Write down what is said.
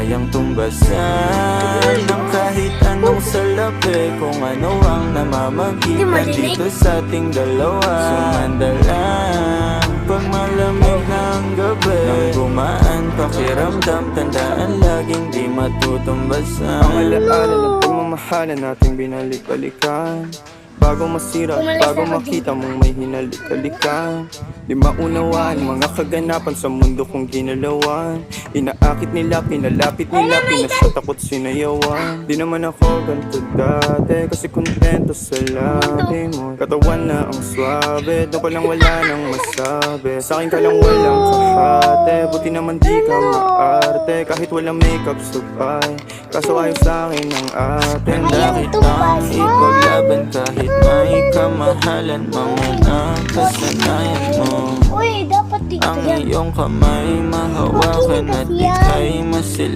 kayang tumbasan ng kahit anong salapi. Kung ano ang namamagitan dito sa ating dalawa. Sumandalang pag malamig ng gabi, nang gumaan pakiramdam, tandaan laging di matutumbasan. Ang alaala ng pagmamahalan nating binalik-balikan. Bago masira, bago makita mong may hinalik-halikan. Di maunawaan mga kaganapan sa mundo kong ginalawan. Inaakit nila, pinalapit nila, pinasya takot sinayawan. Di naman ako ganito dati, kasi kontento sa labi mo. Katawan na ang swabe, doon pa lang wala nang masabi. Sa akin ka lang walang kahate, buti naman di ka maarte. Kahit walang makeup sabay, kaso ayaw sa akin ang ate. Handa kitang ipaglaban kahit may kamahalan. Mamuna kasanayan mo Uy, dapat dito ang yan. iyong kamay mahawakan at ika'y masil